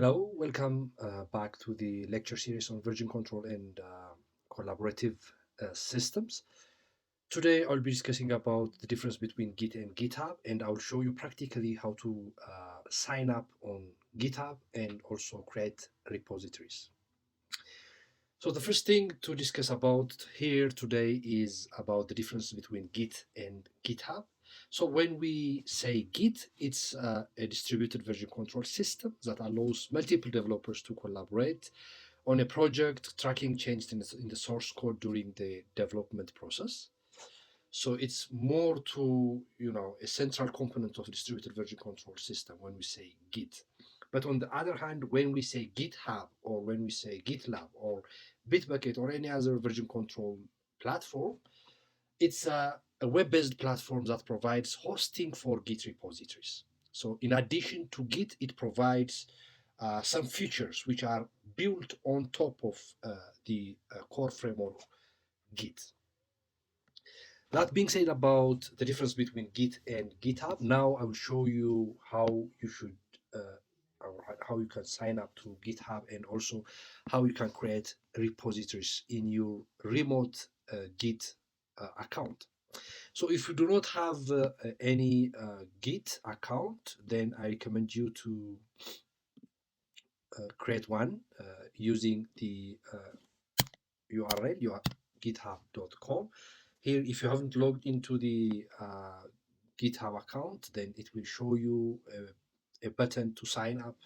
Hello, welcome back to the lecture series on version control and collaborative systems. Today I'll be discussing about the difference between Git and GitHub, and I'll show you practically how to sign up on GitHub and also create repositories. So the first thing to discuss about here today is about the difference between Git and GitHub. So when we say Git, it's a distributed version control system that allows multiple developers to collaborate on a project, tracking changes in the source code during the development process. So it's more to, a central component of distributed version control system when we say Git. But on the other hand, when we say GitHub or when we say GitLab or Bitbucket or any other version control platform, it's a web-based platform that provides hosting for Git repositories. So in addition to Git, it provides some features which are built on top of the core framework Git. That being said about the difference between Git and GitHub, now I will show you how you should or how you can sign up to GitHub and also how you can create repositories in your remote Git account. So if you do not have any Git account, then I recommend you to create one using the URL, github.com. Here, if you haven't logged into the GitHub account, then it will show you a button to sign up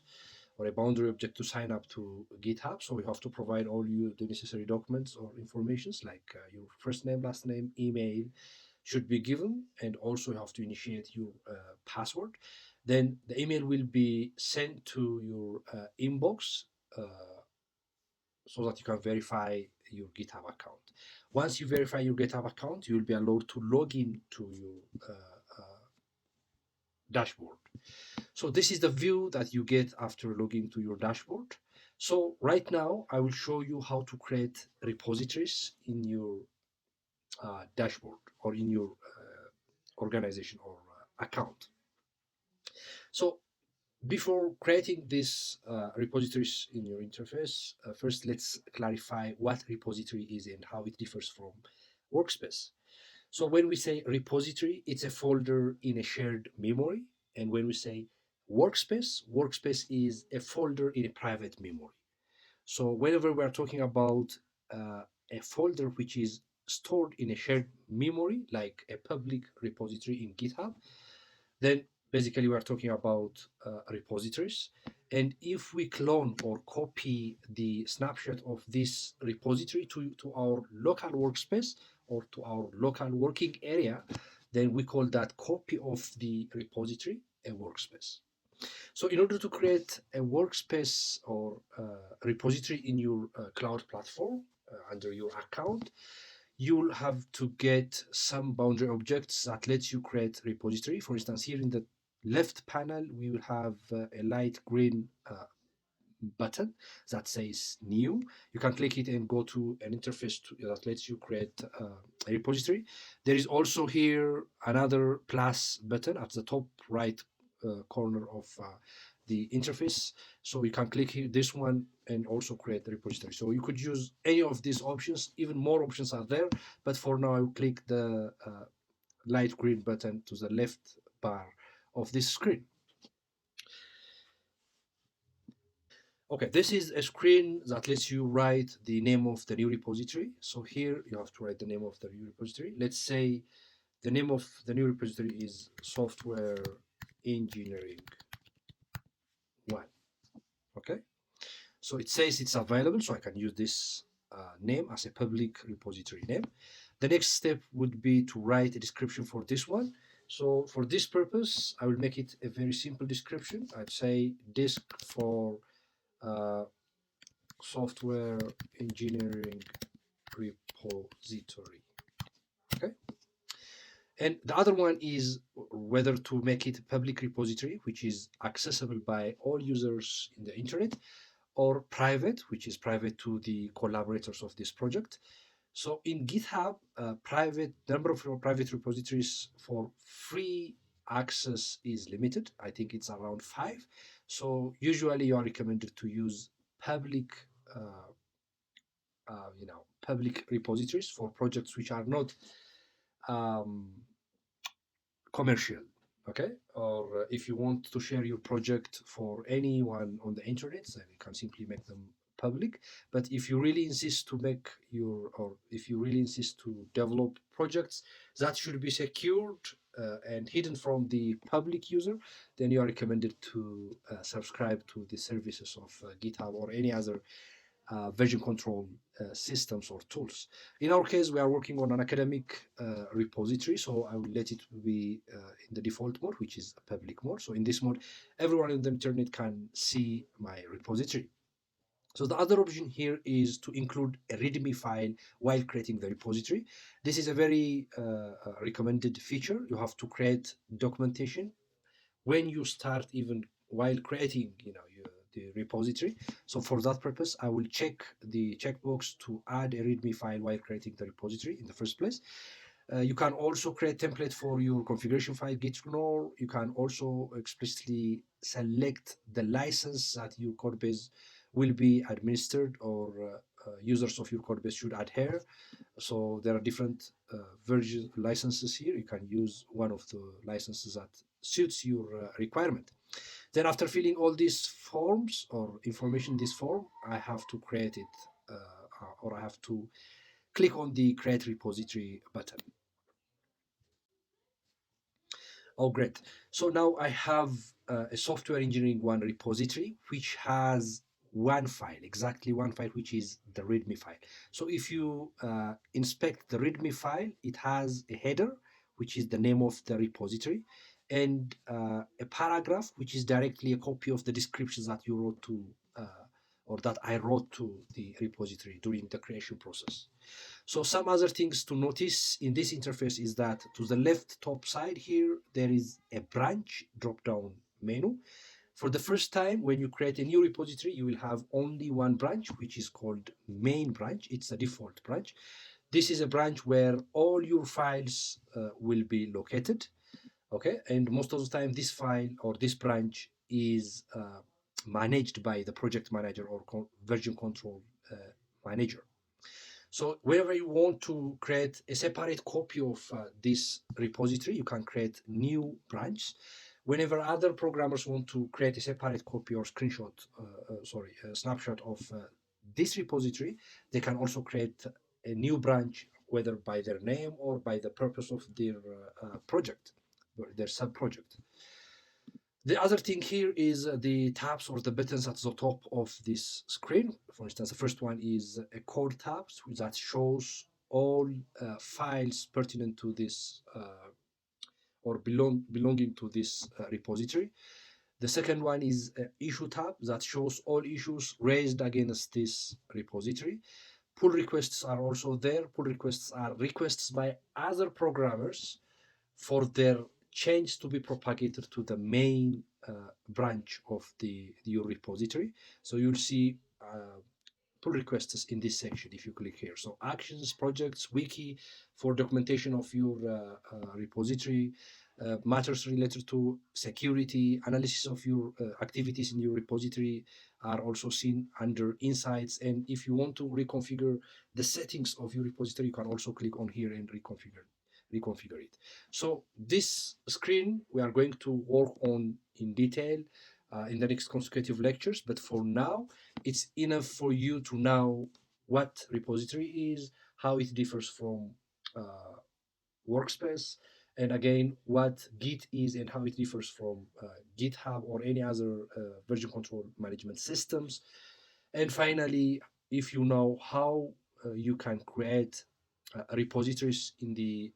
or a boundary object to sign up to GitHub. So you have to provide all the necessary documents or informations like your first name, last name, email should be given, and also you have to initiate your password. Then the email will be sent to your inbox so that you can verify your GitHub account. Once you verify your GitHub account, you will be allowed to log in to your dashboard. So this is the view that you get after logging to your dashboard. So right now, I will show you how to create repositories in your dashboard or in your organization or account. So before creating these repositories in your interface, first let's clarify what repository is and how it differs from workspace. So when we say repository, it's a folder in a shared memory. And when we say workspace is a folder in a private memory. So whenever we're talking about a folder which is stored in a shared memory, like a public repository in GitHub, then basically we're talking about repositories. And if we clone or copy the snapshot of this repository to our local workspace or to our local working area, then we call that copy of the repository a workspace. So in order to create a workspace or repository in your cloud platform under your account, you'll have to get some boundary objects that lets you create repository. For instance, here in the left panel, we will have a light green button that says new. You can click it and go to an interface that lets you create a repository. There is also here another plus button at the top right corner of the interface. So you can click here, this one, and also create the repository. So you could use any of these options. Even more options are there, but for now, I will click the light green button to the left bar of this screen. Okay, this is a screen that lets you write the name of the new repository. So here you have to write the name of the new repository. Let's say the name of the new repository is software engineering 1. Okay, so it says it's available, so I can use this name as a public repository name. The next step would be to write a description for this one. So for this purpose, I will make it a very simple description. I'd say disk for software engineering repository. Okay. And the other one is whether to make it a public repository, which is accessible by all users in the internet, or private, which is private to the collaborators of this project. So in GitHub, number of private repositories for free access is limited. I think it's around 5. So usually you are recommended to use public, public repositories for projects which are not um, commercial. Okay, or if you want to share your project for anyone on the internet, then you can simply make them public. But if you really insist to make your, or if you really insist to develop projects that should be secured and hidden from the public user, then you are recommended to subscribe to the services of GitHub or any other version control systems or tools. In our case, we are working on an academic repository, so I will let it be in the default mode, which is a public mode. So in this mode, everyone in the internet can see my repository. So the other option here is to include a README file while creating the repository. This is a very recommended feature. You have to create documentation when you start, even while creating the repository. So for that purpose, I will check the checkbox to add a readme file while creating the repository in the first place. You can also create template for your configuration file git ignore. You can also explicitly select the license that your codebase will be administered, or users of your codebase should adhere. So there are different version licenses here. You can use one of the licenses that suits your requirement. Then after filling all these forms or information in this form, I have to create it, or I have to click on the create repository button. Oh, great. So now I have a software engineering one repository, which has one file, exactly one file, which is the README file. So if you inspect the README file, it has a header, which is the name of the repository, and a paragraph, which is directly a copy of the descriptions that you wrote to, or that I wrote to the repository during the creation process. So some other things to notice in this interface is that to the left top side here, there is a branch drop-down menu. For the first time, when you create a new repository, you will have only one branch, which is called main branch. It's the default branch. This is a branch where all your files will be located. Okay, and most of the time, this file or this branch is managed by the project manager or version control manager. So whenever you want to create a separate copy of this repository, you can create new branch. Whenever other programmers want to create a separate copy or snapshot of this repository, they can also create a new branch, whether by their name or by the purpose of their project, their sub-project. The other thing here is the tabs or the buttons at the top of this screen. For instance, the first one is a code tab that shows all files pertinent to this or belonging to this repository. The second one is an issue tab that shows all issues raised against this repository. Pull requests are also there. Pull requests are requests by other programmers for their change to be propagated to the main branch of your repository. So you'll see pull requests in this section if you click here. So actions, projects, wiki for documentation of your repository, matters related to security, analysis of your activities in your repository are also seen under insights. And if you want to reconfigure the settings of your repository, you can also click on here and reconfigure it. So this screen we are going to work on in detail in the next consecutive lectures, but for now it's enough for you to know what repository is, how it differs from workspace, and again what Git is and how it differs from GitHub or any other version control management systems. And finally, if you know how you can create repositories in the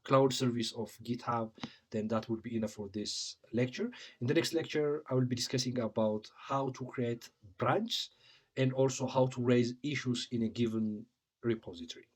cloud service of GitHub, then that would be enough for this lecture. In the next lecture, I will be discussing about how to create branch and also how to raise issues in a given repository.